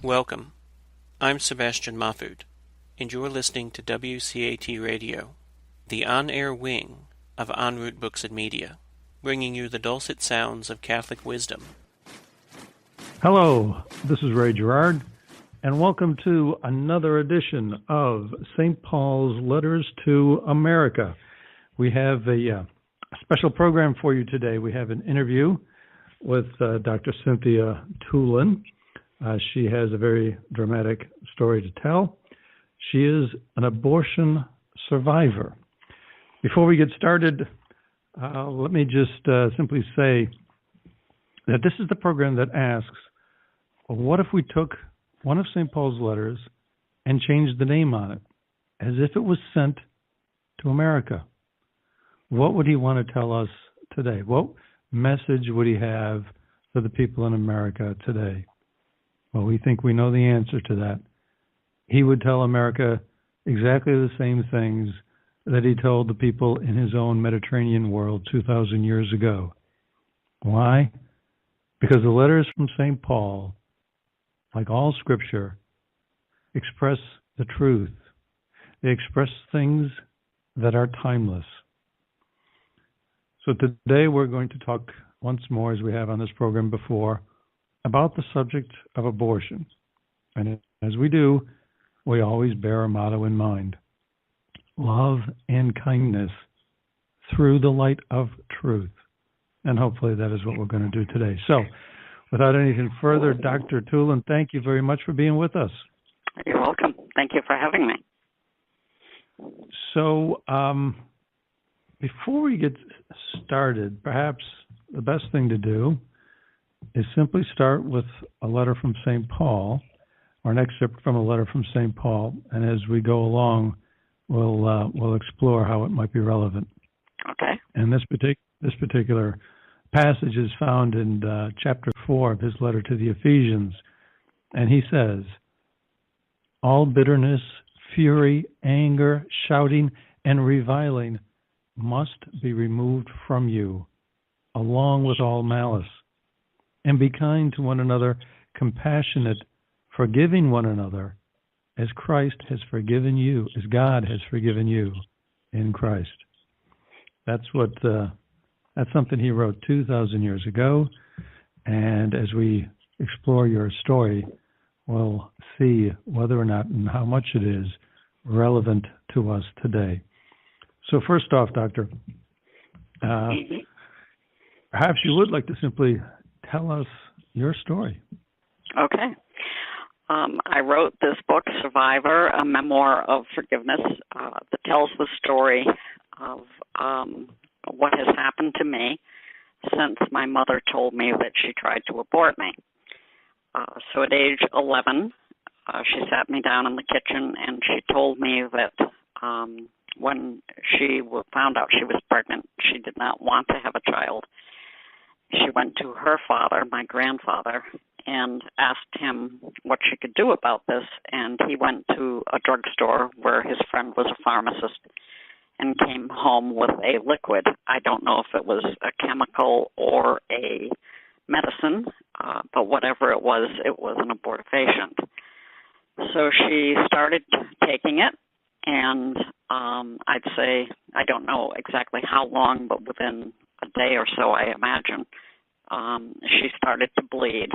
Welcome. I'm Sebastian Mahfood, and you're listening to WCAT Radio, the on-air wing of En Route Books and Media, bringing you the dulcet sounds of Catholic wisdom. Hello, this is Ray Gerard, and welcome to another edition of St. Paul's Letters to America. We have a special program for you today. We have an interview with Dr. Cynthia Toolin. She has a very dramatic story to tell. She is an abortion survivor. Before we get started, let me just simply say that this is the program that asks, what if we took one of St. Paul's letters and changed the name on it, as if it was sent to America? What would he want to tell us today? What message would he have for the people in America today? Well, we think we know the answer to that. He would tell America exactly the same things that he told the people in his own Mediterranean world 2,000 years ago. Why? Because the letters from St. Paul, like all Scripture, express the truth. They express things that are timeless. So today we're going to talk once more, as we have on this program before, about the subject of abortion. And as we do, we always bear a motto in mind: love and kindness through the light of truth. And hopefully that is what we're going to do today. So, without anything further, Dr. Toolin, thank you very much for being with us. You're welcome. Thank you for having me. So, before we get started, perhaps the best thing to do is simply start with a letter from St. Paul, or an excerpt from a letter from St. Paul, and as we go along, we'll explore how it might be relevant. Okay. And this particular passage is found in chapter 4 of his letter to the Ephesians, and he says, "All bitterness, fury, anger, shouting, and reviling must be removed from you, along with all malice. And be kind to one another, compassionate, forgiving one another, as Christ has forgiven you, as God has forgiven you in Christ." That's something he wrote 2,000 years ago. And as we explore your story, we'll see whether or not and how much it is relevant to us today. So first off, Doctor, perhaps you would like to simply tell us your story. Okay. I wrote this book, Survivor, a memoir of forgiveness, that tells the story of what has happened to me since my mother told me that she tried to abort me. So at age 11, she sat me down in the kitchen and she told me that when she found out she was pregnant, she did not want to have a child. She went to her father, my grandfather, and asked him what she could do about this, and he went to a drugstore where his friend was a pharmacist and came home with a liquid. I don't know if it was a chemical or a medicine, but whatever it was an abortifacient. So she started taking it, and I'd say, I don't know exactly how long, but within a day or so, I imagine, she started to bleed.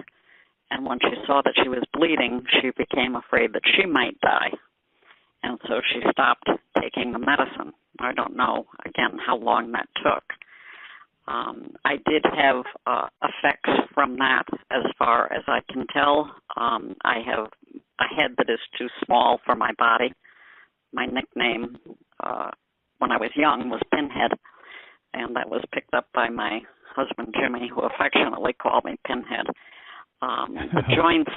And when she saw that she was bleeding, she became afraid that she might die. And so she stopped taking the medicine. I don't know, again, how long that took. I did have effects from that as far as I can tell. I have a head that is too small for my body. My nickname when I was young was Pinhead, and that was picked up by my husband, Jimmy, who affectionately called me Pinhead. The joints,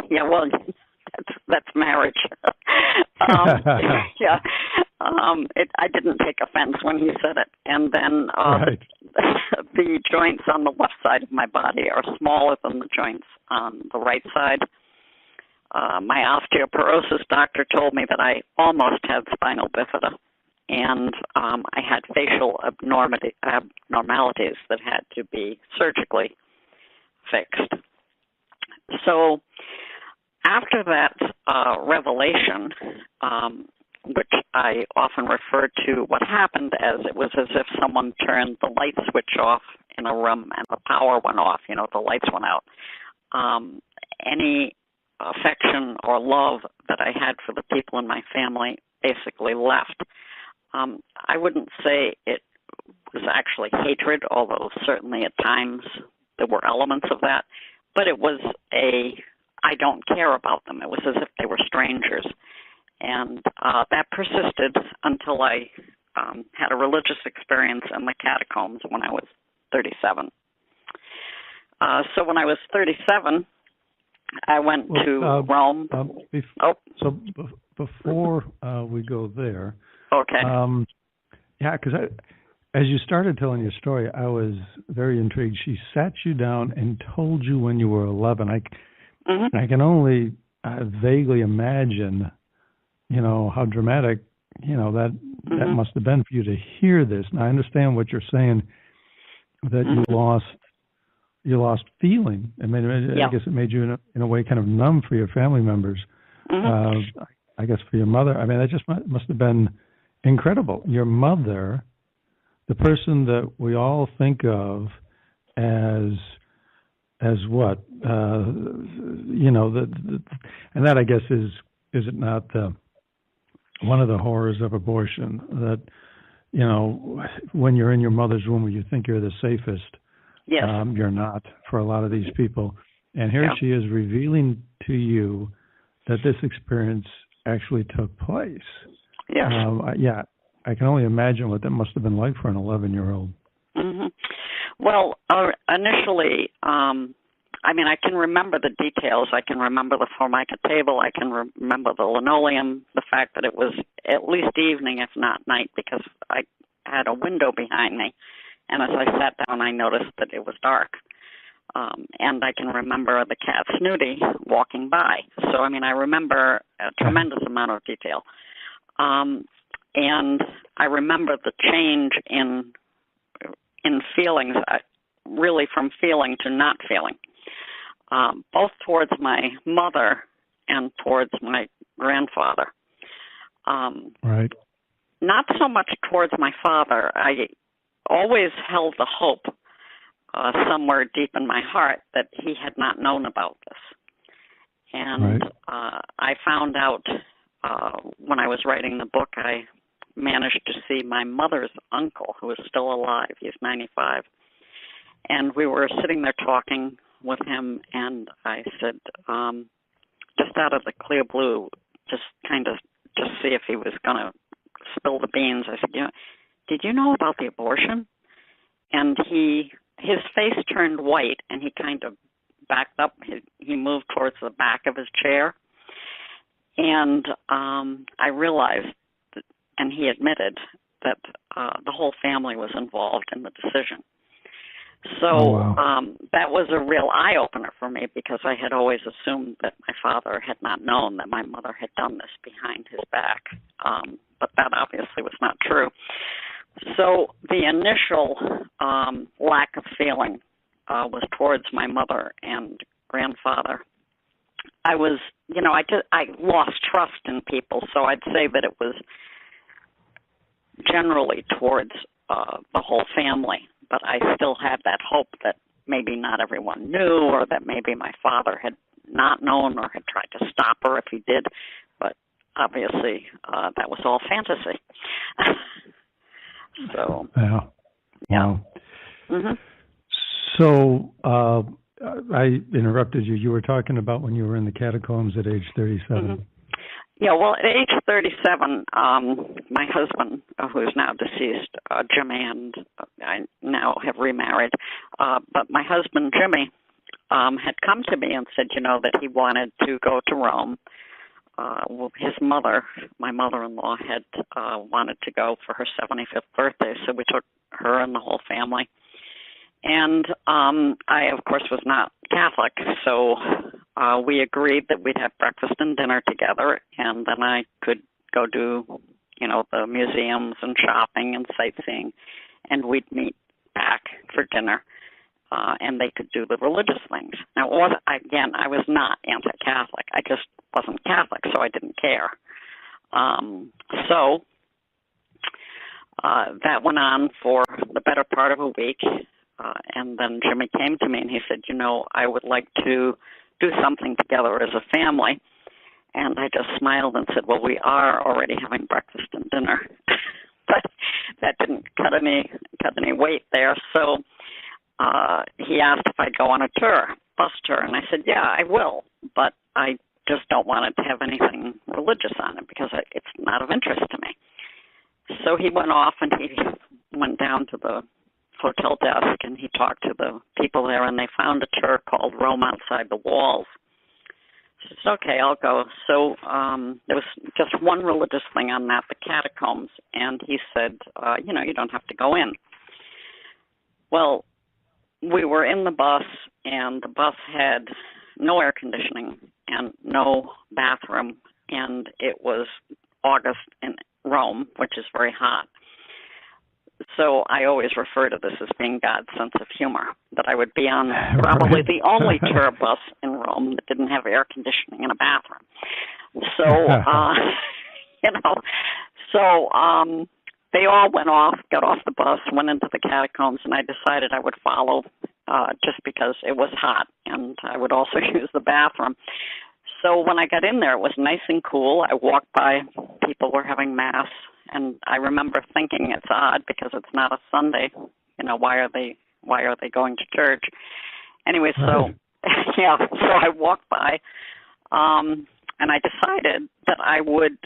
yeah, well, that's marriage. Yeah, I didn't take offense when he said it. And then right. The joints on the left side of my body are smaller than the joints on the right side. My osteoporosis doctor told me that I almost had spinal bifida, and I had facial abnormalities that had to be surgically fixed. So after that revelation, which I often refer to what happened as it was as if someone turned the light switch off in a room and the power went off, the lights went out. Any affection or love that I had for the people in my family basically left. I wouldn't say it was actually hatred, although certainly at times there were elements of that, but it was I don't care about them. It was as if they were strangers. And that persisted until I had a religious experience in the catacombs when I was 37. So when I was 37, I went to Rome. So before we go there, okay. Because as you started telling your story, I was very intrigued. She sat you down and told you when you were 11. I can only vaguely imagine, how dramatic, that must have been for you to hear this. And I understand what you're saying, that you lost feeling. I mean, I guess it made you, in a way, kind of numb for your family members. I guess for your mother. I mean, that just must have been incredible. Your mother, the person that we all think of as what, and that, I guess, is it not one of the horrors of abortion, that, when you're in your mother's womb where you think you're the safest, you're not for a lot of these people. And here she is revealing to you that this experience actually took place. Yes. I can only imagine what that must have been like for an 11-year-old. Well, initially, I can remember the details. I can remember the Formica table. I can remember the linoleum, the fact that it was at least evening, if not night, because I had a window behind me. And as I sat down, I noticed that it was dark. And I can remember the cat Snooty walking by. So, I remember a tremendous amount of detail. And I remember the change in feelings, really from feeling to not feeling, both towards my mother and towards my grandfather. Right. Not so much towards my father. I always held the hope somewhere deep in my heart that he had not known about this. And I found out when I was writing the book, I managed to see my mother's uncle, who is still alive. He's 95. And we were sitting there talking with him, and I said, just out of the clear blue, just see if he was going to spill the beans. I said, did you know about the abortion? And his face turned white, and he kind of backed up. He moved towards the back of his chair. And I realized, and he admitted, that the whole family was involved in the decision. So that was a real eye-opener for me, because I had always assumed that my father had not known that my mother had done this behind his back. But that obviously was not true. So the initial lack of feeling was towards my mother and grandfather. I was, I lost trust in people, so I'd say that it was generally towards the whole family. But I still had that hope that maybe not everyone knew, or that maybe my father had not known or had tried to stop her if he did. But obviously, that was all fantasy. So. Yeah. Mm-hmm. So I interrupted you. You were talking about when you were in the catacombs at age 37. Mm-hmm. Yeah, well, at age 37, my husband, who is now deceased, Jimmy, and I now have remarried, but my husband, Jimmy, had come to me and said, that he wanted to go to Rome. His mother, my mother-in-law, had wanted to go for her 75th birthday, so we took her and the whole family. And I, of course, was not Catholic, so we agreed that we'd have breakfast and dinner together, and then I could go do, the museums and shopping and sightseeing, and we'd meet back for dinner. and they could do the religious things. Now, I was not anti-Catholic. I just wasn't Catholic, so I didn't care. So that went on for the better part of a week, and then Jimmy came to me and he said, I would like to do something together as a family. And I just smiled and said, well, we are already having breakfast and dinner. But that didn't cut any weight there. So he asked if I'd go on a bus tour, and I said, yeah, I will, but I just don't want it to have anything religious on it because it's not of interest to me. So he went off and he went down to the hotel desk and he talked to the people there, and they found a tour called Rome Outside the Walls. I said, okay, I'll go. So there was just one religious thing on that, the catacombs, and he said, you don't have to go in. Well, we were in the bus, and the bus had no air conditioning and no bathroom, and it was August in Rome, which is very hot. So I always refer to this as being God's sense of humor, that I would be on probably the only tour bus in Rome that didn't have air conditioning and a bathroom. So, they all went off, got off the bus, went into the catacombs, and I decided I would follow just because it was hot, and I would also use the bathroom. So when I got in there, it was nice and cool. I walked by, people were having Mass, and I remember thinking it's odd because it's not a Sunday. Why are they going to church? Anyway, so so I walked by, and I decided that I would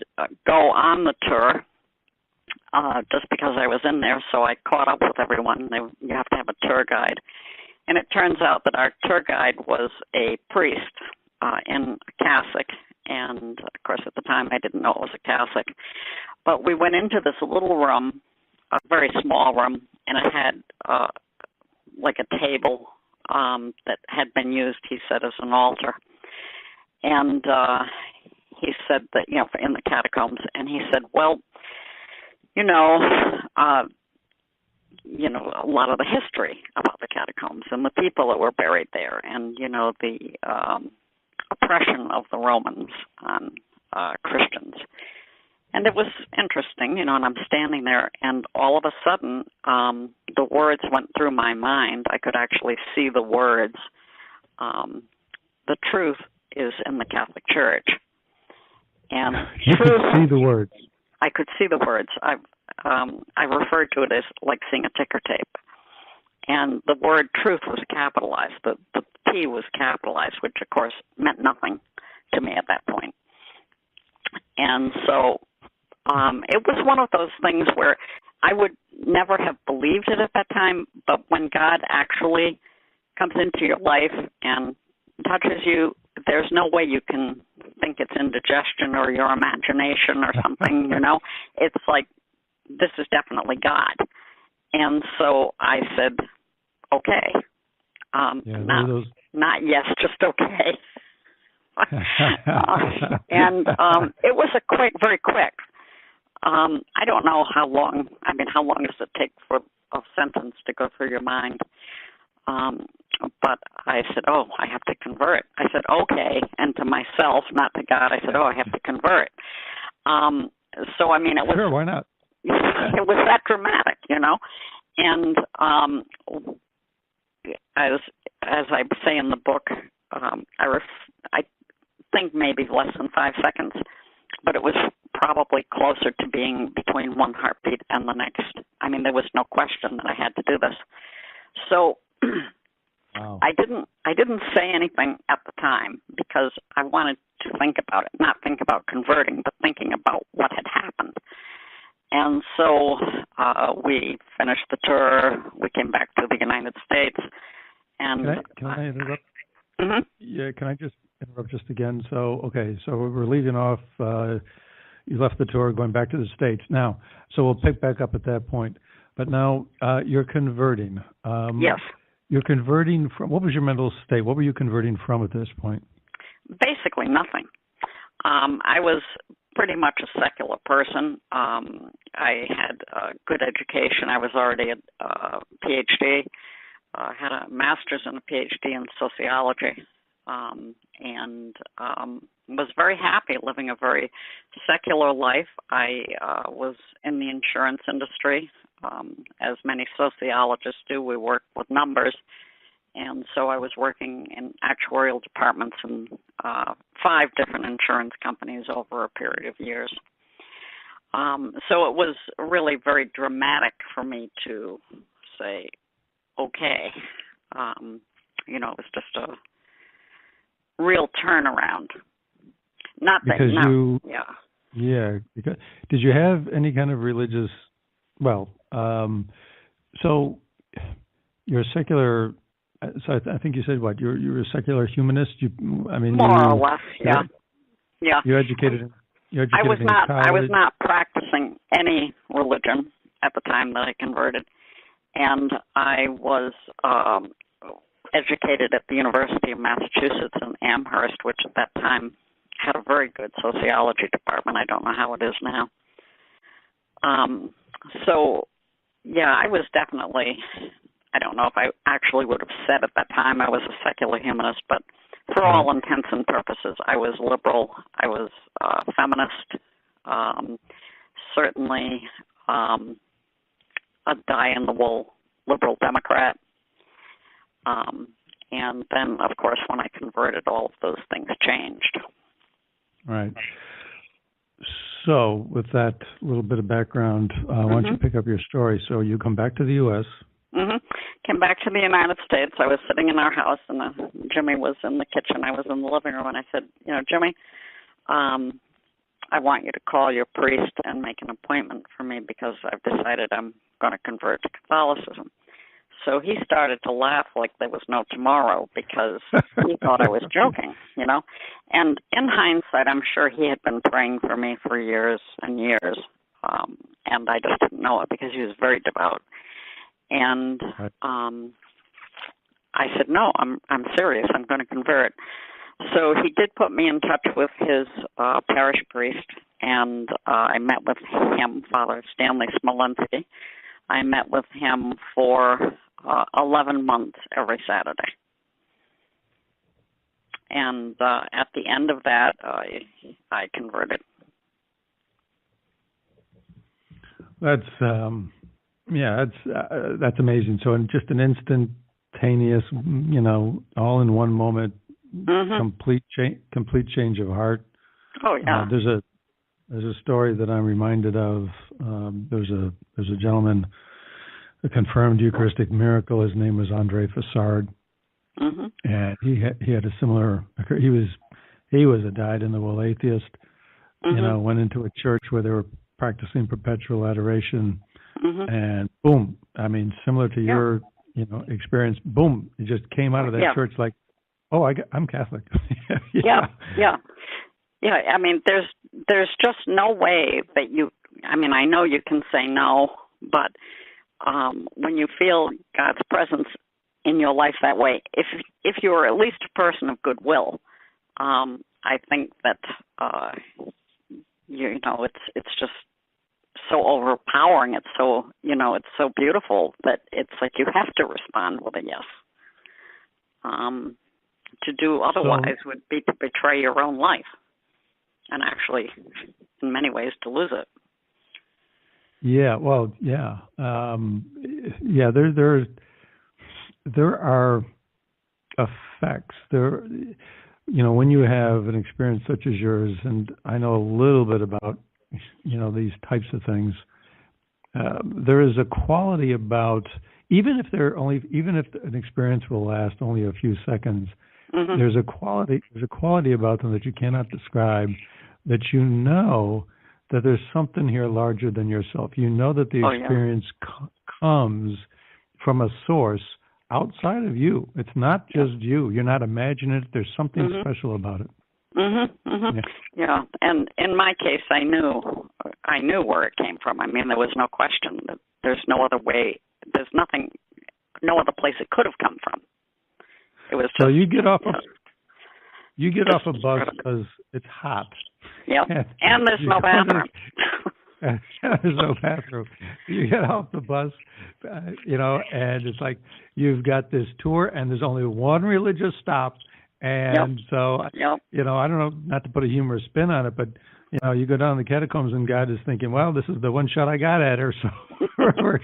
go on the tour just because I was in there. So I caught up with everyone. You have to have a tour guide, and it turns out that our tour guide was a priest in a cassock. And, of course, at the time I didn't know it was a cassock. But we went into this little room, a very small room, and it had like a table that had been used, he said, as an altar. And he said that, in the catacombs, and he said, well, a lot of the history about the catacombs and the people that were buried there and, the oppression of the Romans on Christians. And it was interesting, and I'm standing there, and all of a sudden, the words went through my mind. I could actually see the words. The truth is in the Catholic Church. And you could see the words. I could see the words. I referred to it as like seeing a ticker tape. And the word truth was capitalized. The T was capitalized, which, of course, meant nothing to me at that point. And so it was one of those things where I would never have believed it at that time, but when God actually comes into your life and touches you, there's no way you can think it's indigestion or your imagination or something, It's like, this is definitely God. And so I said, okay. Not yes, just okay. And it was very quick. I don't know how long does it take for a sentence to go through your mind? But I said, I have to convert. I said, okay. And to myself, not to God, I said, I have to convert. So, it was... Sure, why not? It was that dramatic, And as I say in the book, I think maybe less than 5 seconds, but it was probably closer to being between one heartbeat and the next. There was no question that I had to do this. So wow. I didn't say anything at the time because I wanted to think about it, not think about converting, but thinking about what had happened. And so we finished the tour. We came back to the United States. And can I interrupt? Mm-hmm. Yeah, can I just interrupt just again? So we're leaving off. You left the tour, going back to the States. Now, so we'll pick back up at that point. But now you're converting. Yes. You're converting from, what was your mental state? What were you converting from at this point? Basically nothing. I was pretty much a secular person. I had a good education. I was already a PhD, had a master's and a PhD in sociology, and was very happy living a very secular life. I was in the insurance industry. As many sociologists do, we work with numbers. And so I was working in actuarial departments in 5 different insurance companies over a period of years. So it was really very dramatic for me to say, okay, it was just a real turnaround. Not that, because no, Because, did you have any kind of religious? Well, so you're a secular. So I think you said what? You're a secular humanist. More or less, yeah. You're educated. I was not practicing any religion at the time that I converted, and I was educated at the University of Massachusetts in Amherst, which at that time had a very good sociology department. I don't know how it is now. I was definitely, I don't know if I actually would have said at that time I was a secular humanist, but for all intents and purposes, I was liberal. I was feminist, certainly a dyed-in-the-wool liberal Democrat. And then, of course, when I converted, all of those things changed. Right. So with that little bit of background, why don't you pick up your story? So you come back to the U.S. Came back to the United States. I was sitting in our house, and Jimmy was in the kitchen. I was in the living room, and I said, Jimmy, I want you to call your priest and make an appointment for me because I've decided I'm going to convert to Catholicism. So he started to laugh like there was no tomorrow because he thought I was joking, And in hindsight, I'm sure he had been praying for me for years and years, and I just didn't know it because he was very devout. And I said, no, I'm serious. I'm going to convert. So he did put me in touch with his parish priest, and I met with him, Father Stanley Smolenski. I met with him for 11 months every Saturday. And at the end of that, I converted. That's that's amazing. So in just an instantaneous, all in one moment, complete change of heart. Oh yeah. There's a story that I'm reminded of. There's a gentleman, a confirmed Eucharistic miracle. His name was Andre Fassard, and he had a similar. He was a dyed-in-the-wool atheist. Went into a church where they were practicing perpetual adoration, and boom! Similar to your experience. Boom! He just came out of that church like, oh, I'm Catholic. Yeah. There's just no way that you. I know you can say no, but when you feel God's presence in your life that way, if you're at least a person of goodwill, I think that it's just so overpowering. It's so it's so beautiful that it's like you have to respond with a yes. To do otherwise would be to betray your own life, and actually, in many ways, to lose it. Yeah, well, yeah. There are effects. When you have an experience such as yours, and I know a little bit about, these types of things, there is a quality about, even if an experience will last only a few seconds, there's a quality about them that you cannot describe, that that there's something here larger than yourself. You know that the experience comes from a source outside of you. It's not just you. You're not imagining it. There's something special about it. Yeah, and in my case, I knew where it came from. There was no question that there's no other way. There's no other place it could have come from. It was just, so you get off a bus because it's hot. Yeah, and there's no bathroom. There's no bathroom. You get off the bus, and it's like you've got this tour, and there's only one religious stop. And so, I don't know, not to put a humorous spin on it, but, you go down the catacombs and God is thinking, well, this is the one shot I got at her, so we're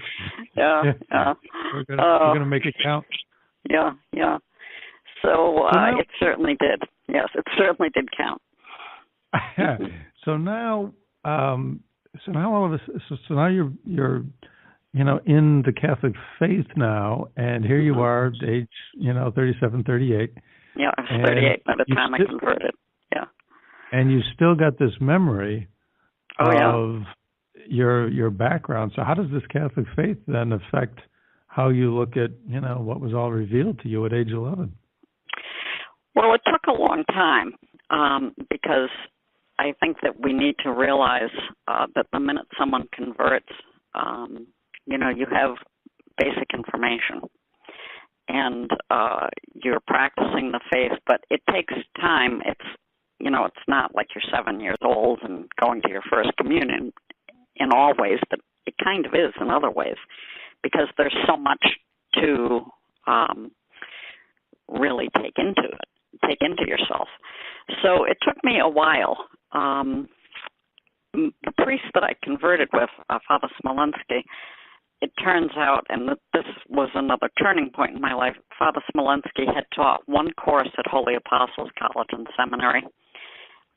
going to make it count. Yeah. So now, it certainly did. Yes, it certainly did count. So now all of this. So now you're in the Catholic faith now, and here you are, age 37, 38. Yeah, I was 38 by the time I converted. Yeah. And you still got this memory of your background. So how does this Catholic faith then affect how you look at what was all revealed to you at age 11? Well, it took a long time because I think that we need to realize that the minute someone converts, you have basic information and you're practicing the faith, but it takes time. It's not like you're 7 years old and going to your first communion in all ways, but it kind of is in other ways because there's so much to really take into yourself. So it took me a while. The priest that I converted with, Father Smolensky, it turns out, and this was another turning point in my life, Father Smolensky had taught one course at Holy Apostles College and Seminary,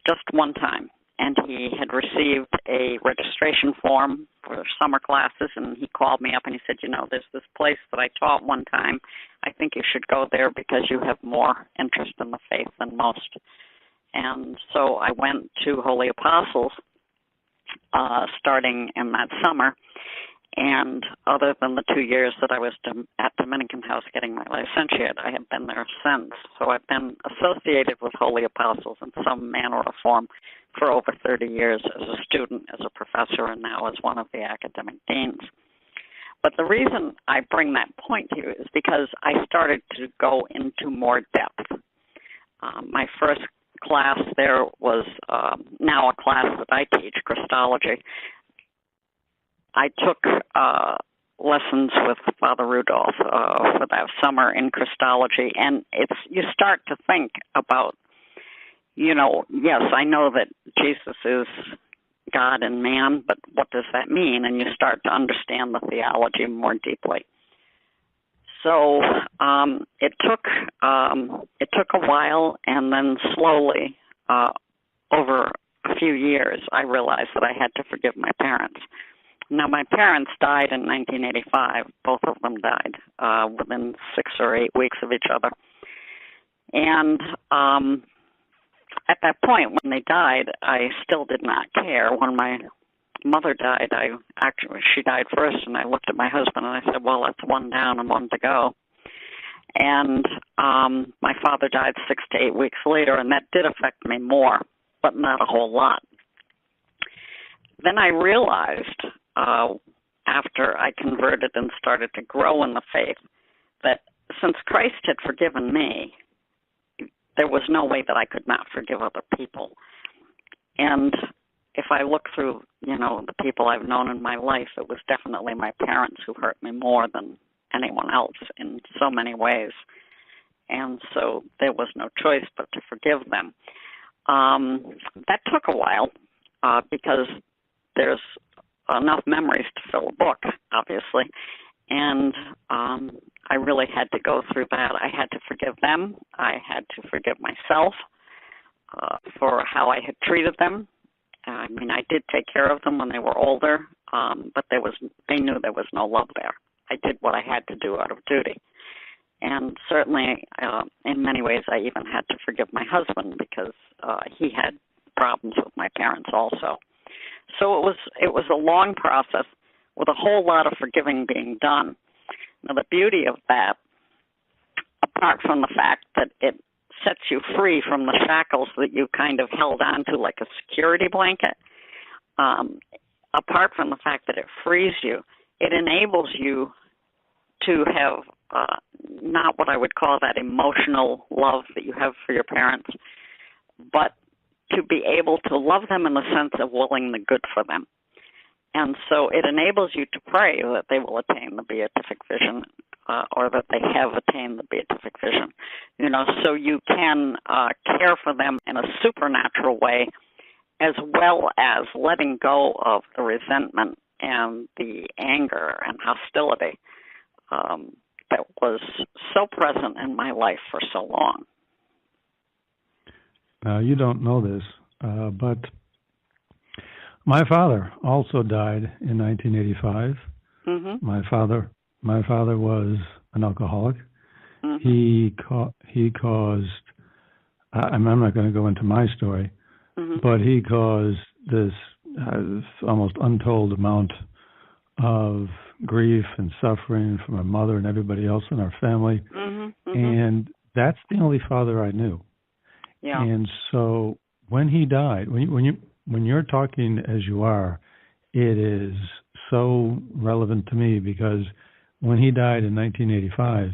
just one time. And he had received a registration form for summer classes, and he called me up and he said, there's this place that I taught one time. I think you should go there because you have more interest in the faith than most. And so I went to Holy Apostles starting in that summer. And other than the 2 years that I was at Dominican House getting my licentiate, I have been there since. So I've been associated with Holy Apostles in some manner or form for over 30 years as a student, as a professor, and now as one of the academic deans. But the reason I bring that point to you is because I started to go into more depth. My first class there was now a class that I teach, Christology. I took lessons with Father Rudolph for that summer in Christology, and you start to think about, yes, I know that Jesus is God and man, but what does that mean? And you start to understand the theology more deeply. So it took a while, and then slowly, over a few years, I realized that I had to forgive my parents. Now, my parents died in 1985. Both of them died within 6 or 8 weeks of each other. And at that point, when they died, I still did not care. When my mother died, she died first, and I looked at my husband and I said, well, that's one down and one to go. And my father died 6 to 8 weeks later, and that did affect me more, but not a whole lot. Then I realized, after I converted and started to grow in the faith, that since Christ had forgiven me, there was no way that I could not forgive other people. And if I look through, the people I've known in my life, it was definitely my parents who hurt me more than anyone else in so many ways. And so there was no choice but to forgive them. That took a while because there's enough memories to fill a book, obviously. And I really had to go through that. I had to forgive them. I had to forgive myself for how I had treated them. I mean, I did take care of them when they were older, but they knew there was no love there. I did what I had to do out of duty. And certainly, in many ways, I even had to forgive my husband because he had problems with my parents also. So it was a long process with a whole lot of forgiving being done. Now, the beauty of that, apart from the fact that it sets you free from the shackles that you kind of held on to like a security blanket, apart from the fact that it frees you, it enables you to have not what I would call that emotional love that you have for your parents, but to be able to love them in the sense of willing the good for them. And so it enables you to pray that they will attain the beatific vision, or that they have attained the beatific vision. So you can care for them in a supernatural way, as well as letting go of the resentment and the anger and hostility that was so present in my life for so long. Now, you don't know this, but my father also died in 1985. Mm-hmm. My father was an alcoholic. Mm-hmm. He caused. I'm not going to go into my story, mm-hmm. but he caused this almost untold amount of grief and suffering from my mother and everybody else in our family. Mm-hmm. Mm-hmm. And that's the only father I knew. Yeah. And so when he died, when you're talking as you are, it is so relevant to me, because when he died in 1985,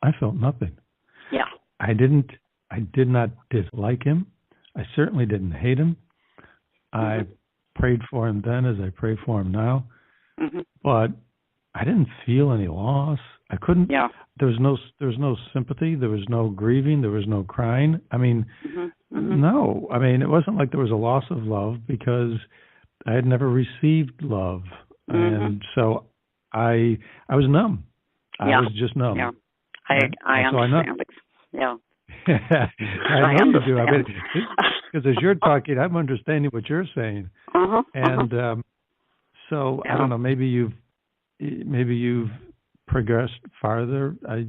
I felt nothing. Yeah. I did not dislike him. I certainly didn't hate him. I prayed for him then as I pray for him now. Mm-hmm. But I didn't feel any loss. I couldn't. Yeah. There was no sympathy. There was no grieving. There was no crying. I mean, no. I mean, it wasn't like there was a loss of love, because I had never received love, and so I was numb. I was just numb. Yeah. I understand. Yeah. I know you do. I mean, because as you're talking, I'm understanding what you're saying, and so I don't know. Maybe you've progressed farther. I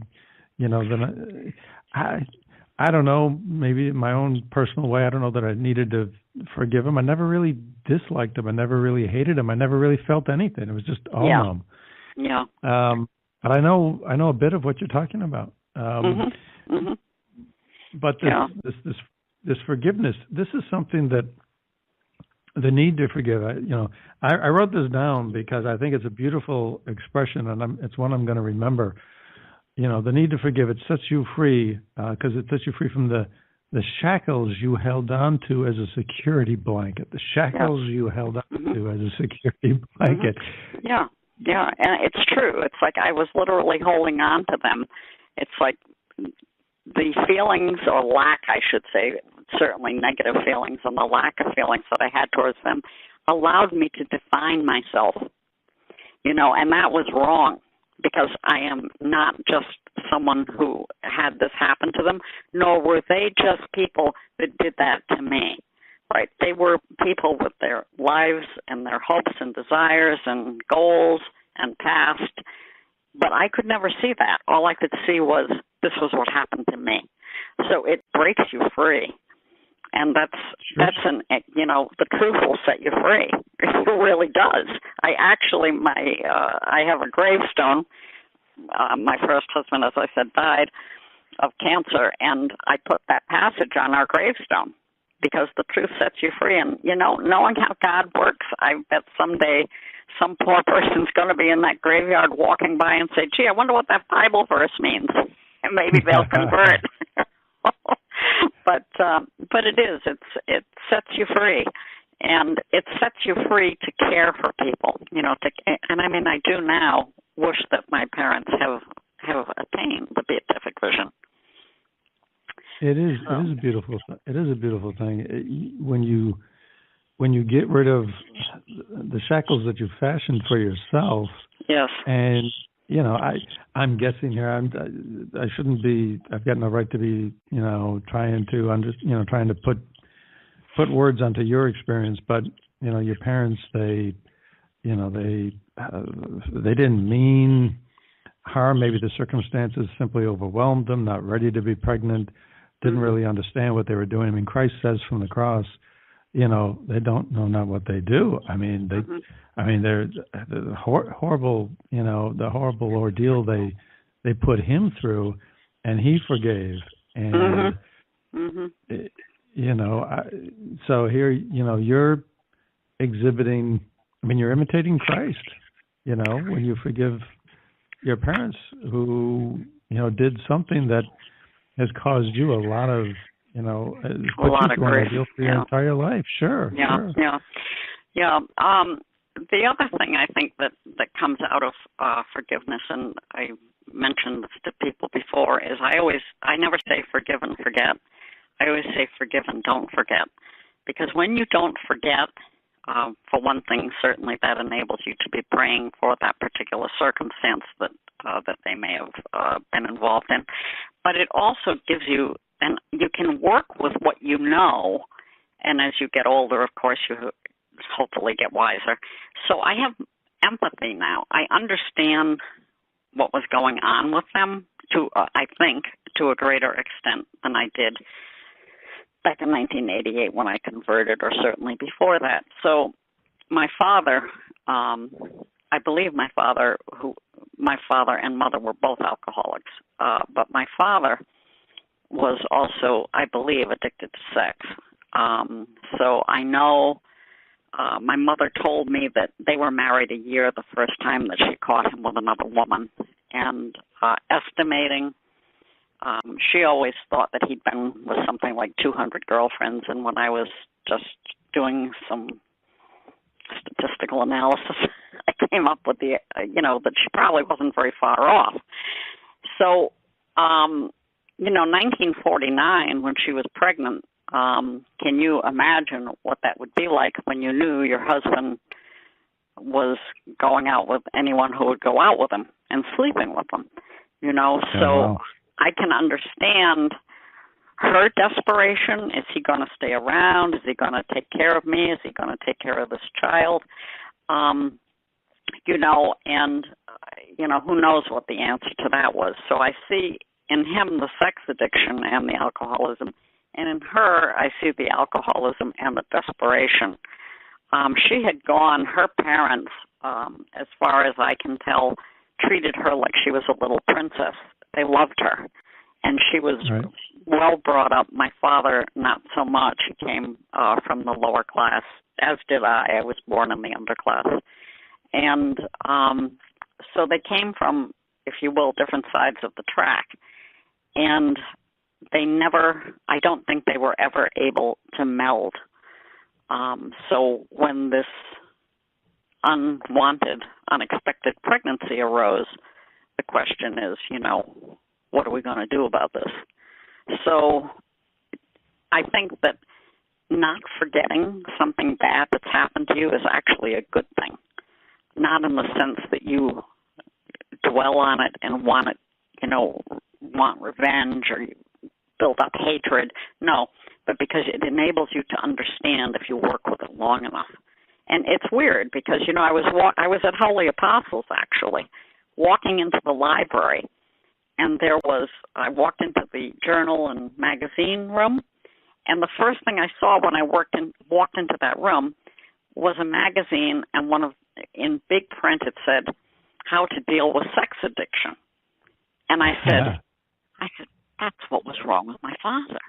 don't know. Maybe in my own personal way, I don't know that I needed to forgive him. I never really disliked him. I never really hated him. I never really felt anything. It was just all numb. Yeah. But I know a bit of what you're talking about. But this forgiveness, this is something that the need to forgive. I wrote this down because I think it's a beautiful expression, and it's one I'm going to remember. The need to forgive, it sets you free, because it sets you free from the shackles you held on to as a security blanket. The shackles you held on to as a security blanket. Yeah, and it's true. It's like I was literally holding on to them. It's like the feelings, or lack, I should say, certainly negative feelings, and the lack of feelings that I had towards them allowed me to define myself, and that was wrong, because I am not just someone who had this happen to them, nor were they just people that did that to me, right? They were people with their lives and their hopes and desires and goals and past, but I could never see that. All I could see was this was what happened to me. So it breaks you free. And that's the truth will set you free. It really does. I have a gravestone. My first husband, as I said, died of cancer, and I put that passage on our gravestone because the truth sets you free. And, knowing how God works, I bet someday some poor person's going to be in that graveyard walking by and say, gee, I wonder what that Bible verse means. And maybe they'll convert. But it is. It sets you free, and it sets you free to care for people. And I mean, I do now wish that my parents have attained the beatific vision. It is a beautiful. It is a beautiful thing when you get rid of the shackles that you fashioned for yourself. Yes. And I'm guessing here. I shouldn't be. I've got no right to be. Trying to put words onto your experience. But your parents, they didn't mean harm. Maybe the circumstances simply overwhelmed them. Not ready to be pregnant. Didn't really understand what they were doing. I mean, Christ says from the cross, they don't know not what they do. I mean, they're the horrible, the horrible ordeal they put him through, and he forgave. And so here, you're exhibiting. I mean, you're imitating Christ. When you forgive your parents who did something that has caused you a lot of put you through an ordeal for your entire life. Sure. Yeah. the other thing I think that comes out of forgiveness, and I mentioned this to people before, is I never say forgive and forget. I always say forgive and don't forget. Because when you don't forget, for one thing, certainly that enables you to be praying for that particular circumstance that they may have been involved in. But it also gives you, and you can work with what you know, and as you get older, of course, you hopefully get wiser. So I have empathy now. I understand what was going on with them, I think, to a greater extent than I did back in 1988 when I converted, or certainly before that. So my father, I believe my father and mother were both alcoholics, but my father was also, I believe, addicted to sex. So I know my mother told me that they were married a year the first time that she caught him with another woman, and estimating, she always thought that he'd been with something like 200 girlfriends, and when I was just doing some statistical analysis, I came up with that she probably wasn't very far off. So, 1949, when she was pregnant, can you imagine what that would be like when you knew your husband was going out with anyone who would go out with him and sleeping with them? So I can understand her desperation. Is he going to stay around? Is he going to take care of me? Is he going to take care of this child? Who knows what the answer to that was. So I see in him the sex addiction and the alcoholism, and in her I see the alcoholism and the desperation. She had gone, her parents, as far as I can tell, treated her like she was a little princess. They loved her, and she was well brought up. My father, not so much. He came from the lower class, as did I. I was born in the underclass. And so they came from, if you will, different sides of the track. And they never, I don't think they were ever able to meld. So when this unwanted, unexpected pregnancy arose, the question is, what are we going to do about this? So I think that not forgetting something bad that's happened to you is actually a good thing. Not in the sense that you dwell on it and want it, want revenge or you build up hatred. No, but because it enables you to understand if you work with it long enough. And it's weird because, I was at Holy Apostles, actually, walking into the library, and I walked into the journal and magazine room, and the first thing I saw when I walked into that room was a magazine, and in big print it said, How to Deal with Sex Addiction. And I said, that's what was wrong with my father,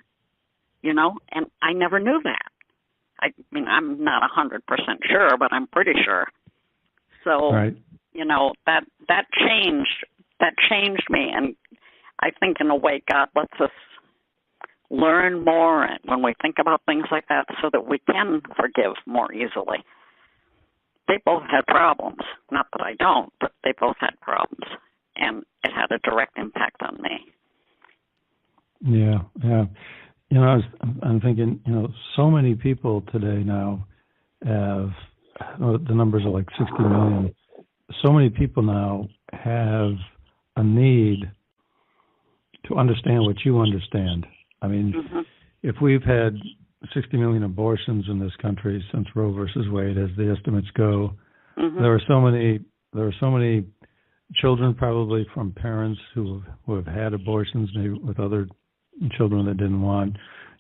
and I never knew that. I mean, I'm not 100% sure, but I'm pretty sure. So, that changed me, and I think in a way God lets us learn more when we think about things like that so that we can forgive more easily. They both had problems. Not that I don't, but they both had problems, and it had a direct impact on me. Yeah. I'm thinking, so many people today now have, the numbers are like 60 million. So many people now have a need to understand what you understand. I mean, if we've had 60 million abortions in this country since Roe versus Wade, as the estimates go, there are so many children probably from parents who have had abortions, maybe with other children that didn't want.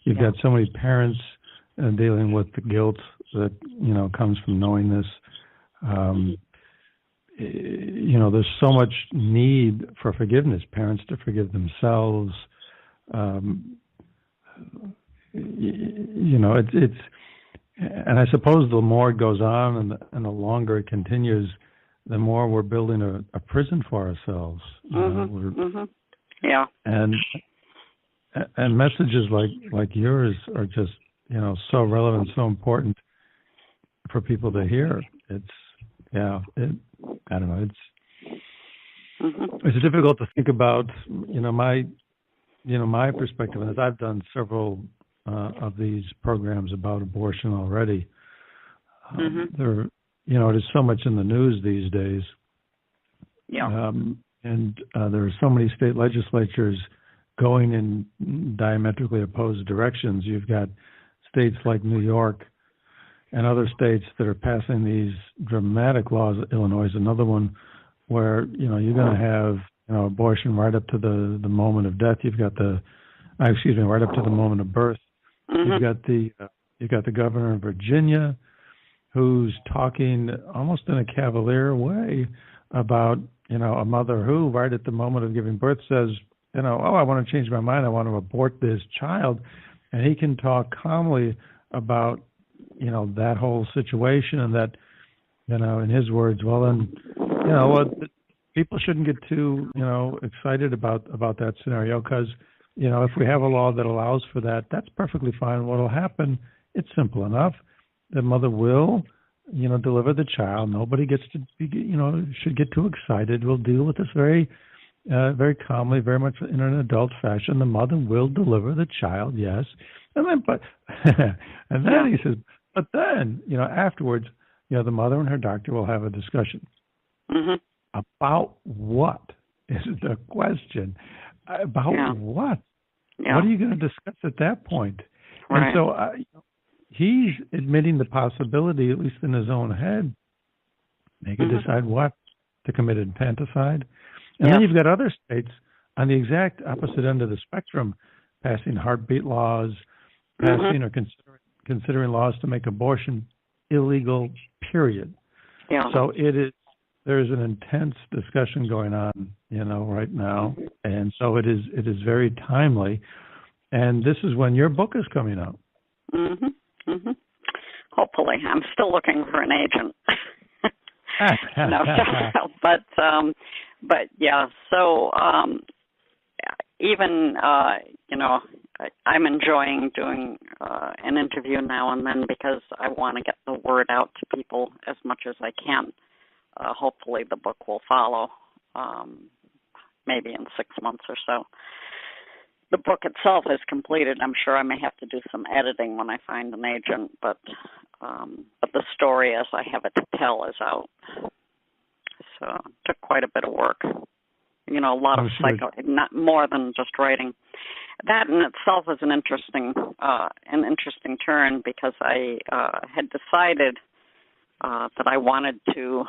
You've got so many parents dealing with the guilt that comes from knowing this. There's so much need for forgiveness. Parents to forgive themselves. It's and I suppose the more it goes on and the longer it continues, the more we're building a prison for ourselves. Yeah. And messages like yours are just so relevant, so important for people to hear. It's Yeah. I don't know. It's difficult to think about. My perspective is I've done several of these programs about abortion already. There, there's so much in the news these days. Yeah. And there are so many state legislatures going in diametrically opposed directions. You've got states like New York and other states that are passing these dramatic laws. Illinois is another one where, you're going to have, abortion right up to the moment of death. You've got right up to the moment of birth. You've got the governor of Virginia who's talking almost in a cavalier way about, a mother who right at the moment of giving birth says, I want to change my mind. I want to abort this child. And he can talk calmly about, that whole situation and that, in his words, well, then, people shouldn't get too, excited about that scenario because, if we have a law that allows for that, that's perfectly fine. What will happen, it's simple enough. The mother will, deliver the child. Nobody gets to be, should get too excited. We'll deal with this very calmly, very much in an adult fashion. The mother will deliver the child, yes. And then, he says, but then, afterwards, the mother and her doctor will have a discussion. About what is the question? About what? Yeah. What are you going to discuss at that point? Right. And so he's admitting the possibility, at least in his own head, they could decide what to commit infanticide. And then you've got other states on the exact opposite end of the spectrum passing heartbeat laws, passing or considering laws to make abortion illegal, period. Yeah. So there's an intense discussion going on, right now. And so it is very timely. And this is when your book is coming out. Hopefully. I'm still looking for an agent. But yeah, so even, I'm enjoying doing an interview now and then because I want to get the word out to people as much as I can. Hopefully the book will follow, maybe in 6 months or so. The book itself is completed. I'm sure I may have to do some editing when I find an agent, but the story as I have it to tell is out. So it took quite a bit of work. A lot of not more than just writing. That in itself is an interesting turn because I had decided that I wanted to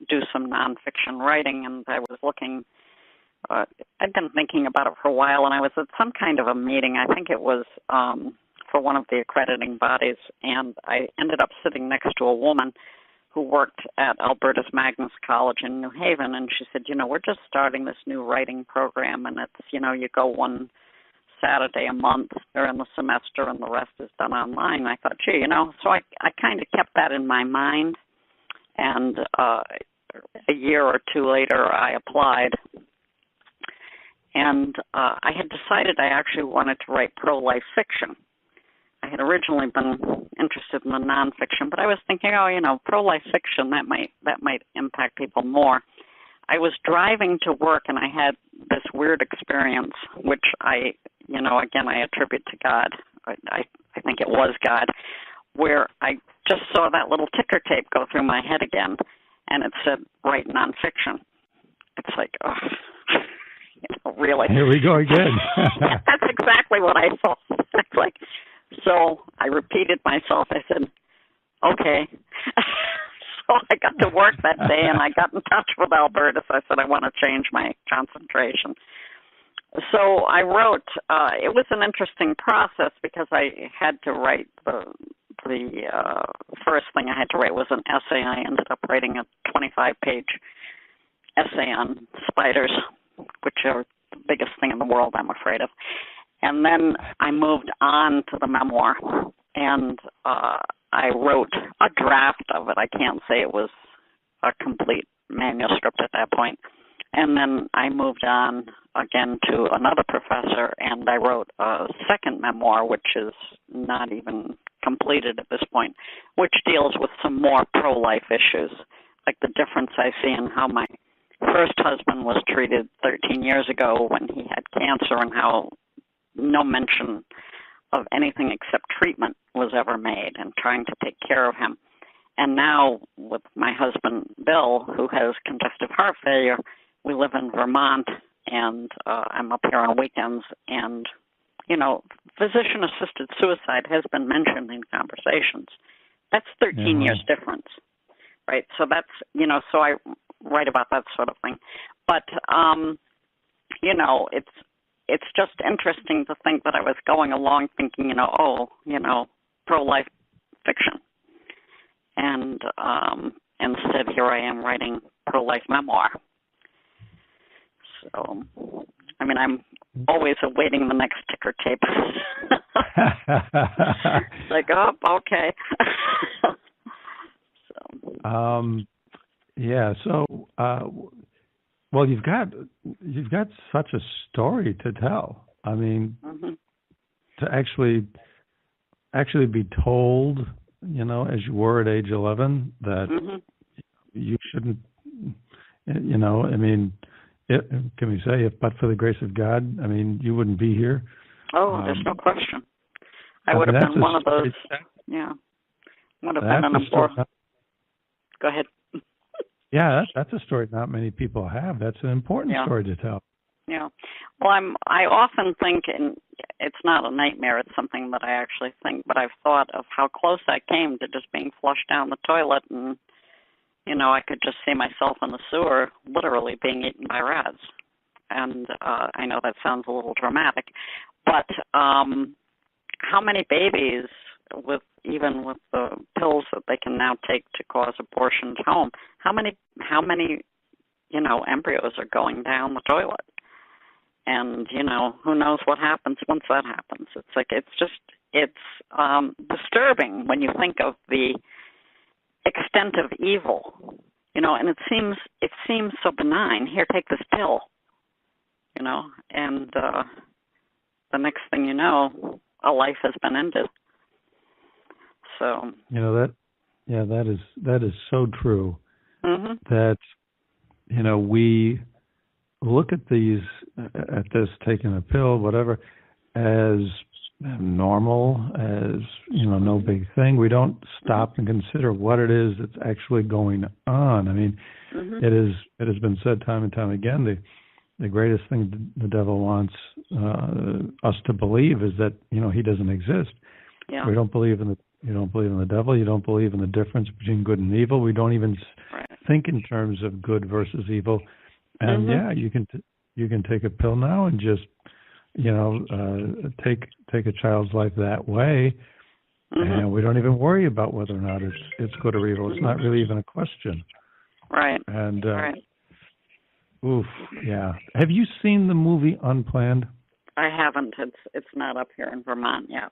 do some nonfiction writing, and I was looking. I'd been thinking about it for a while, and I was at some kind of a meeting. I think it was for one of the accrediting bodies, and I ended up sitting next to a woman who worked at Albertus Magnus College in New Haven, and she said, we're just starting this new writing program, and it's, you go one Saturday a month during the semester, and the rest is done online. And I thought, so I kind of kept that in my mind, and a year or two later, I applied. And I had decided I actually wanted to write pro-life fiction. I had originally been interested in the nonfiction, but I was thinking, pro-life fiction, that might impact people more. I was driving to work, and I had this weird experience, which I attribute to God. I think it was God, where I just saw that little ticker tape go through my head again, and it said, write nonfiction. It's like, really? Here we go again. That's exactly what I thought. It's like, so I repeated myself. I said, okay. So I got to work that day, and I got in touch with Albertus. I said, I want to change my concentration. So I wrote. It was an interesting process because I had to write the first thing I had to write was an essay. I ended up writing a 25-page essay on spiders, which are the biggest thing in the world, I'm afraid of. And then I moved on to the memoir, and I wrote a draft of it. I can't say it was a complete manuscript at that point. And then I moved on again to another professor, and I wrote a second memoir, which is not even completed at this point, which deals with some more pro-life issues. like the difference I see in how my first husband was treated 13 years ago when he had cancer, and how no mention of anything except treatment was ever made and trying to take care of him. And now with my husband, Bill, who has congestive heart failure, we live in Vermont, and I'm up here on weekends, and, you know, physician-assisted suicide has been mentioned in conversations. That's 13 years difference, right? So that's, you know, so I write about that sort of thing. But, you know, it's just interesting to think that I was going along thinking, you know, pro-life fiction. And instead, here I am writing pro-life memoir. So, I mean, I'm always awaiting the next ticker tape. It's like, oh, okay. Yeah. So, well, you've got such a story to tell. I mean, to actually be told, you know, as you were at age 11, that you shouldn't, you know, I mean, can we say, if but for the grace of God, I mean, you wouldn't be here? Oh, there's no question. I would have been one of those, yeah. Would have been an important. Go ahead. Yeah, that's a story not many people have. That's an important story to tell. Yeah. Well, I often think, and it's not a nightmare, it's something that I actually think, but I've thought of how close I came to just being flushed down the toilet, and, you know, I could just see myself in the sewer literally being eaten by rats. And I know that sounds a little dramatic, but how many babies, even with the pills that they can now take to cause abortions home, how many, you know, embryos are going down the toilet? And, you know, who knows what happens once that happens. It's like, it's disturbing when you think of the extent of evil, you know, and it seems so benign. Here, take this pill, you know, and the next thing you know, a life has been ended. So, you know, that is so true. That, you know, we look at this taking a pill, whatever, as normal, as, you know, no big thing. We don't stop and consider what it is that's actually going on. I mean, it has been said time and time again, the greatest thing the devil wants us to believe is that, you know, he doesn't exist. Yeah. You don't believe in the devil. You don't believe in the difference between good and evil. We don't even think in terms of good versus evil. And you can take a pill now and just, you know, take a child's life that way, and we don't even worry about whether or not it's good or evil. It's not really even a question. Right. And oof, yeah. Have you seen the movie Unplanned? I haven't. It's not up here in Vermont yet.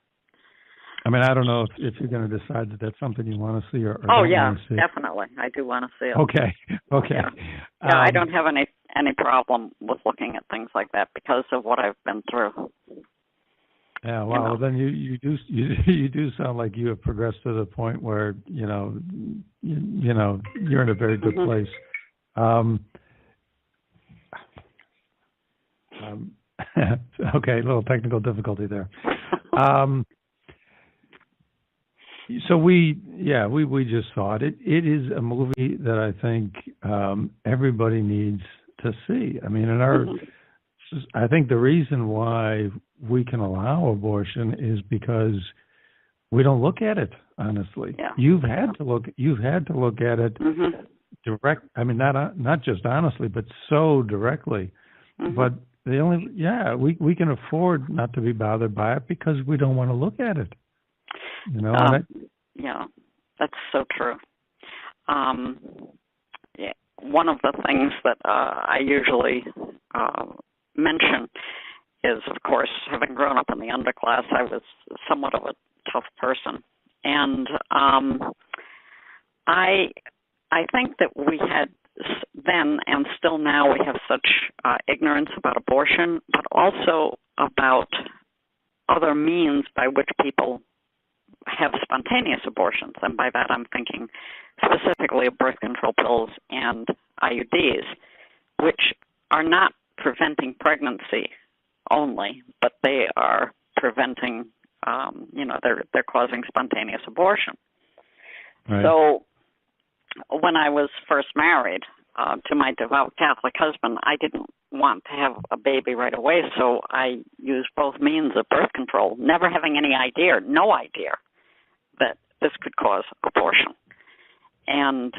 I mean, I don't know if you're going to decide that that's something you want to see or oh don't yeah, want to see. Definitely. I do want to see it. Okay. Yeah, I don't have any problem with looking at things like that because of what I've been through. Yeah, well, you know. Then you do sound like you have progressed to the point where you know you're in a very good place. Okay, a little technical difficulty there. So we just saw it. It is a movie that I think everybody needs to see. I mean, I think the reason why we can allow abortion is because we don't look at it honestly. Yeah. You've had to look at it direct. I mean, not just honestly, but so directly. But we can afford not to be bothered by it because we don't want to look at it. You know, yeah, that's so true. One of the things that I usually mention is, of course, having grown up in the underclass, I was somewhat of a tough person, and I think that we had then and still now we have such ignorance about abortion, but also about other means by which people have spontaneous abortions, and by that I'm thinking specifically of birth control pills and IUDs, which are not preventing pregnancy only, but they are preventing, they're causing spontaneous abortion. Right. So when I was first married to my devout Catholic husband, I didn't want to have a baby right away, so I used both means of birth control, never having no idea that this could cause abortion. And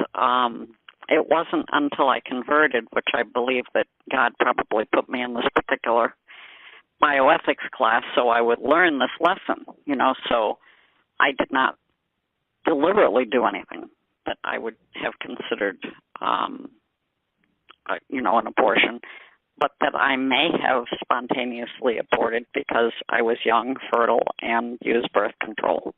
it wasn't until I converted, which I believe that God probably put me in this particular bioethics class so I would learn this lesson, so I did not deliberately do anything that I would have considered, an abortion, but that I may have spontaneously aborted because I was young, fertile, and used birth control.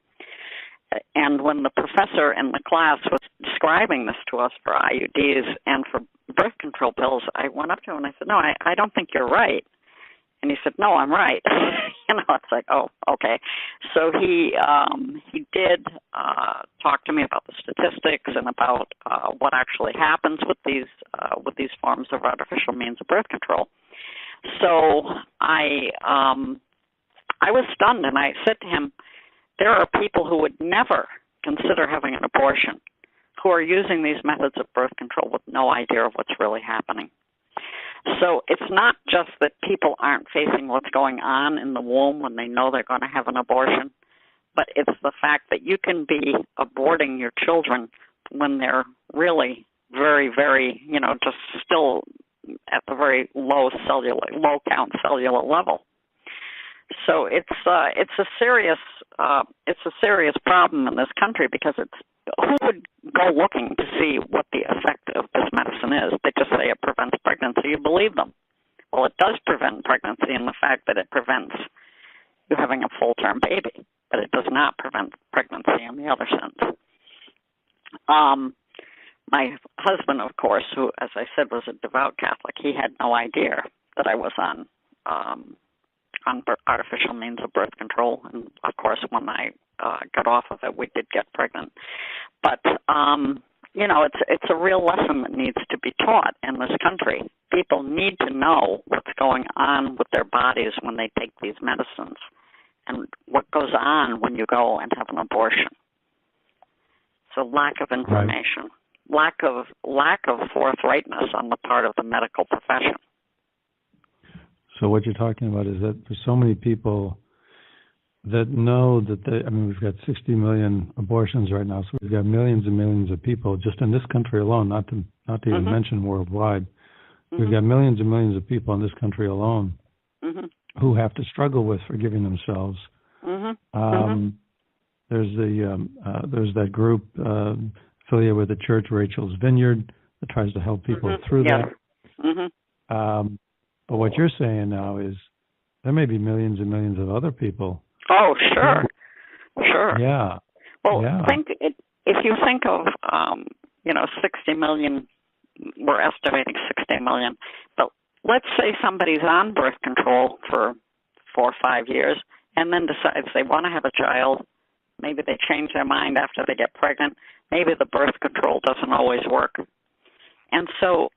And when the professor in the class was describing this to us for IUDs and for birth control pills, I went up to him and I said, no, I don't think you're right. And he said, no, I'm right. It's like, oh, okay. So he did talk to me about the statistics and about what actually happens with these forms of artificial means of birth control. So I was stunned, and I said to him, there are people who would never consider having an abortion who are using these methods of birth control with no idea of what's really happening. So it's not just that people aren't facing what's going on in the womb when they know they're going to have an abortion, but it's the fact that you can be aborting your children when they're really very, very, just still at the very low count cellular level. So it's a serious problem in this country because who would go looking to see what the effect of this medicine is? They just say it prevents pregnancy. You believe them. Well, it does prevent pregnancy in the fact that it prevents you having a full-term baby, but it does not prevent pregnancy in the other sense. My husband, of course, who, as I said, was a devout Catholic, he had no idea that I was on artificial means of birth control. And, of course, when I got off of it, we did get pregnant. But, it's a real lesson that needs to be taught in this country. People need to know what's going on with their bodies when they take these medicines and what goes on when you go and have an abortion. So lack of information, lack of forthrightness on the part of the medical profession. So what you're talking about is that for so many people that know that we've got 60 million abortions right now, so we've got millions and millions of people just in this country alone, not to even mention worldwide. Mm-hmm. We've got millions and millions of people in this country alone who have to struggle with forgiving themselves. Mm-hmm. There's that group affiliated with the church, Rachel's Vineyard, that tries to help people through that. Mm-hmm. But what you're saying now is there may be millions and millions of other people. Oh, sure. Sure. Yeah. Well, if you think of, 60 million, we're estimating 60 million, but let's say somebody's on birth control for 4 or 5 years and then decides they want to have a child. Maybe they change their mind after they get pregnant. Maybe the birth control doesn't always work. And so,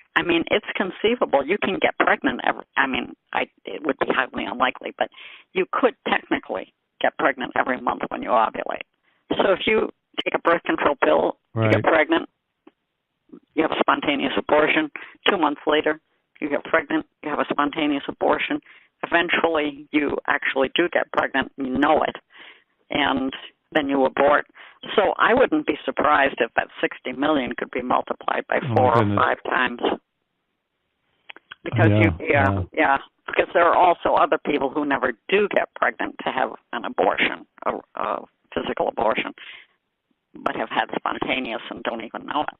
it's conceivable you can get pregnant. It would be highly unlikely, but you could technically get pregnant every month when you ovulate. So if you take a birth control pill, you get pregnant, you have a spontaneous abortion. 2 months later, you get pregnant, you have a spontaneous abortion. Eventually, you actually do get pregnant, you know it, and then you abort. So I wouldn't be surprised if that 60 million could be multiplied by 4 or 5 times. Because because there are also other people who never do get pregnant to have an abortion, a physical abortion, but have had spontaneous and don't even know it.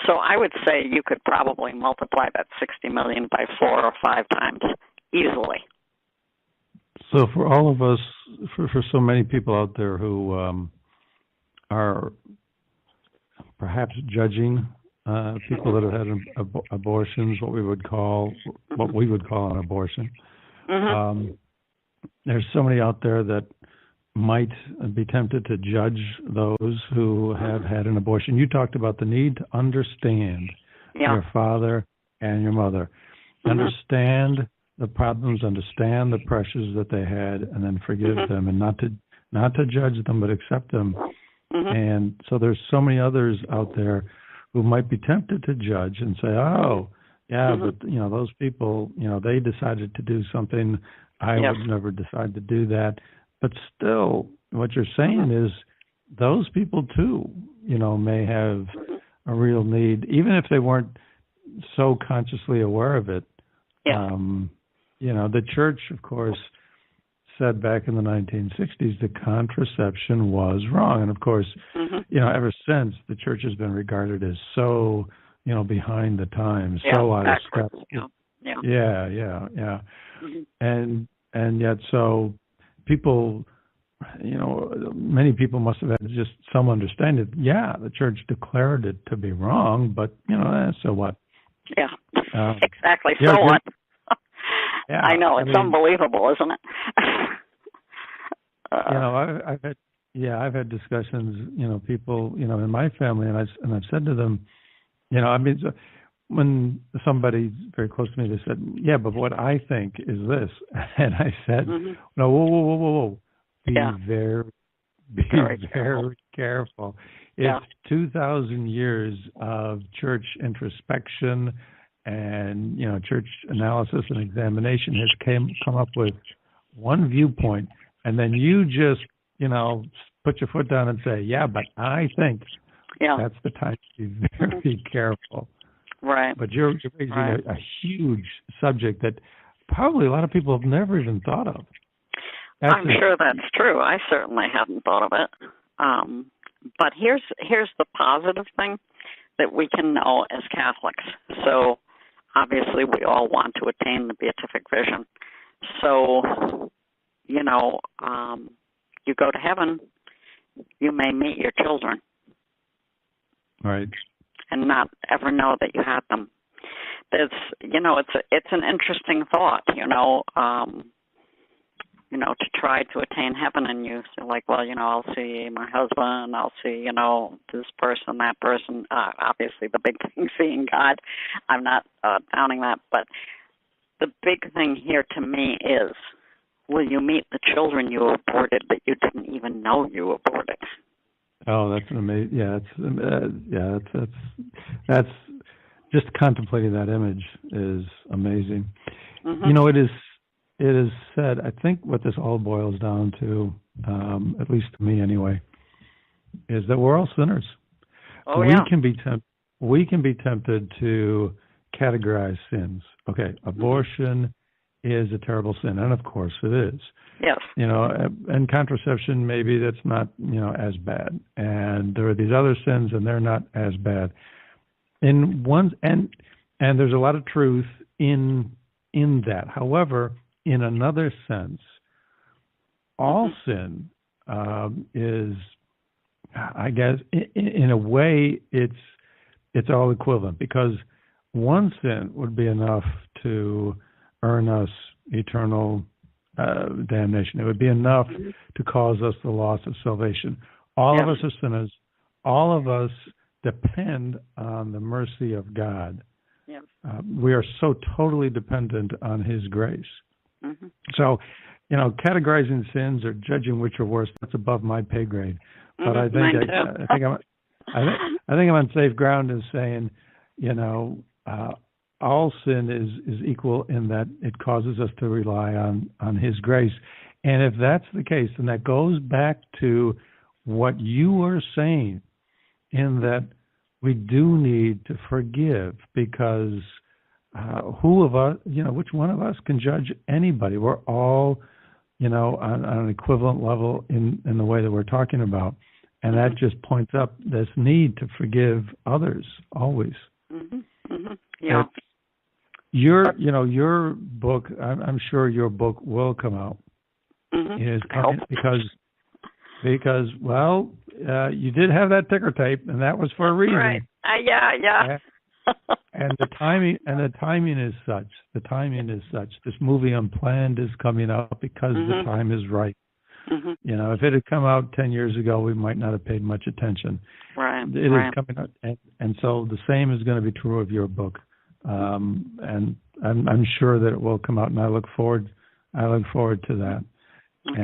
So I would say you could probably multiply that 60 million by 4 or 5 times easily. So for all of us, for so many people out there who are perhaps judging people that have had abortions, what we would call an abortion. Mm-hmm. There's so many out there that might be tempted to judge those who have had an abortion. You talked about the need to understand your father and your mother. Understand the problems, understand the pressures that they had, and then forgive them, and not to judge them, but accept them. And so there's so many others out there who might be tempted to judge and say, oh, yeah, but, those people, they decided to do something. I would never decide to do that. But still, what you're saying is those people, too, may have a real need, even if they weren't so consciously aware of it. The church, of course, said back in the 1960s that contraception was wrong. And, of course, ever since, the church has been regarded as so, behind the times, so out of step. And yet, so people, many people must have had just some understanding. Yeah, the church declared it to be wrong, but, so what? Yeah, exactly. So what? I know, it's unbelievable, isn't it? I've had discussions, people, in my family, and I've said to them, when somebody very close to me, they said, yeah, but what I think is this. And I said, no, whoa. Be very careful. If 2,000 years of church introspection and, church analysis and examination has come up with one viewpoint, and then you just, put your foot down and say, yeah, but I think, that's the time to be very careful. Right. But you're raising a huge subject that probably a lot of people have never even thought of. I'm sure that's true. I certainly hadn't thought of it. But here's the positive thing that we can know as Catholics. So obviously we all want to attain the beatific vision. So, you go to heaven, you may meet your children. Right. And not ever know that you had them. It's an interesting thought, to try to attain heaven, and you say, I'll see my husband, I'll see, this person, that person. Obviously, the big thing, seeing God. I'm not downing that, but the big thing here to me is, will you meet the children you aborted that you didn't even know you aborted? Oh, that's amazing! That's just contemplating that image is amazing. It is said. I think what this all boils down to, at least to me anyway, is that we're all sinners. We can be tempted to categorize sins. Okay, abortion is a terrible sin, and of course it is. Yes. And contraception, maybe that's not, as bad. And there are these other sins, and they're not as bad. And there's a lot of truth in that. However, in another sense, all sin is, I guess, in a way, it's all equivalent, because one sin would be enough to earn us eternal damnation. It would be enough to cause us the loss of salvation. All of us are sinners. All of us depend on the mercy of God. We are so totally dependent on His grace. So, categorizing sins or judging which are worse, that's above my pay grade. But I think I'm on safe ground in saying, all sin is equal in that it causes us to rely on His grace. And if that's the case, then that goes back to what you were saying, in that we do need to forgive, because who of us, which one of us can judge anybody? We're all, on an equivalent level in the way that we're talking about. And that just points up this need to forgive others always. Yeah. Your book, I'm sure your book will come out. Is coming because you did have that ticker tape, and that was for a reason. Right. Yeah. And the timing is such. This movie Unplanned is coming out because the time is right. You know, if it had come out 10 years ago, we might not have paid much attention. Right. It is coming out, and so the same is going to be true of your book. And I'm sure that it will come out, and I look forward to that. Okay.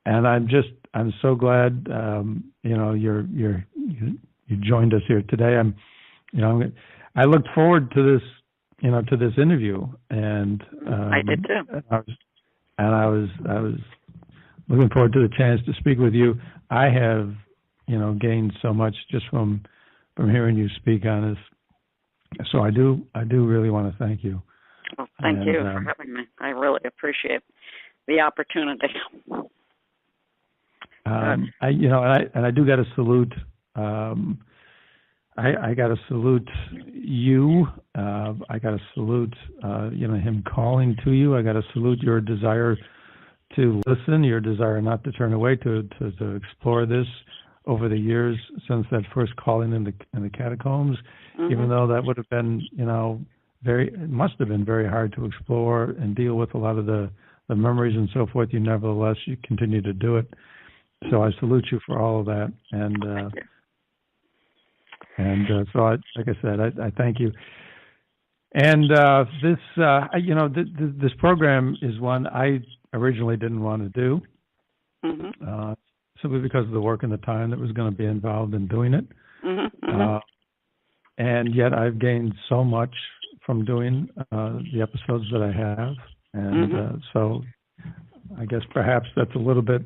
And I'm so glad you know you joined us here today. I looked forward to this interview, and I did too. I was looking forward to the chance to speak with you. I have gained so much just from hearing you speak on this. So I do really want to thank you. Well, thank you for having me. I really appreciate the opportunity. I do got to salute. I got to salute you. I got to salute him calling to you. I got to salute your desire to listen, your desire not to turn away, to explore this over the years since that first calling in the catacombs. Even though that would have been it must have been very hard to explore and deal with a lot of the memories and so forth. Nevertheless, you continue to do it. So I salute you for all of that, so like I said, I thank you. And this program is one I originally didn't want to do, simply because of the work and the time that was going to be involved in doing it. And yet I've gained so much from doing the episodes that I have, and so I guess perhaps that's a little bit,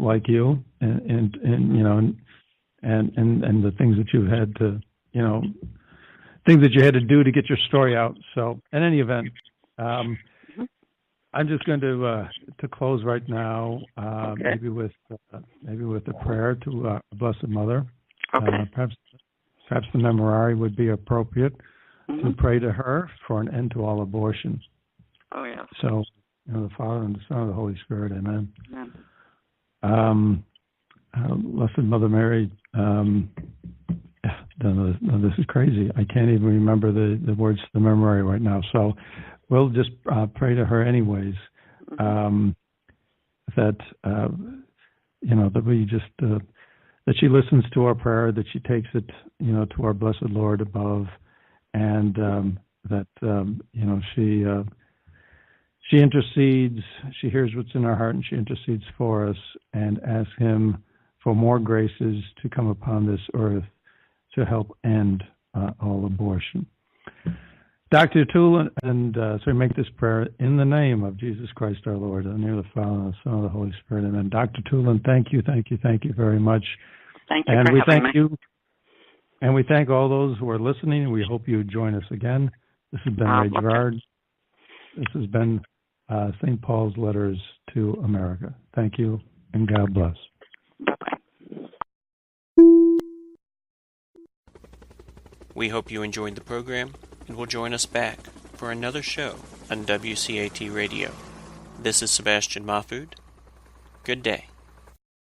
like you, and the things that you had to, things that you had to do to get your story out. So, in any event, I'm just going to close right now, maybe with a prayer to our Blessed Mother. Perhaps the memorare would be appropriate to pray to her for an end to all abortion. Oh yeah. So, the Father and the Son and the Holy Spirit. Amen. Blessed Mother Mary. This is crazy. I can't even remember the words to the memorare right now. So we'll just pray to her anyways. That we just that she listens to our prayer, that she takes it to our Blessed Lord above, and that she intercedes. She hears what's in our heart, and she intercedes for us, and asks Him for more graces to come upon this earth to help end all abortion. Dr. Toolin, and so we make this prayer in the name of Jesus Christ our Lord, in the name of the Father, and the Son, and the Holy Spirit. Amen. Dr. Toolin, thank you very much. Thank you for having me. You, and we thank all those who are listening, and we hope you join us again. This has been Ray Gerard. This has been St. Paul's Letters to America. Thank you, and God bless. Bye-bye. We hope you enjoyed the program and will join us back for another show on WCAT Radio. This is Sebastian Mahfood. Good day.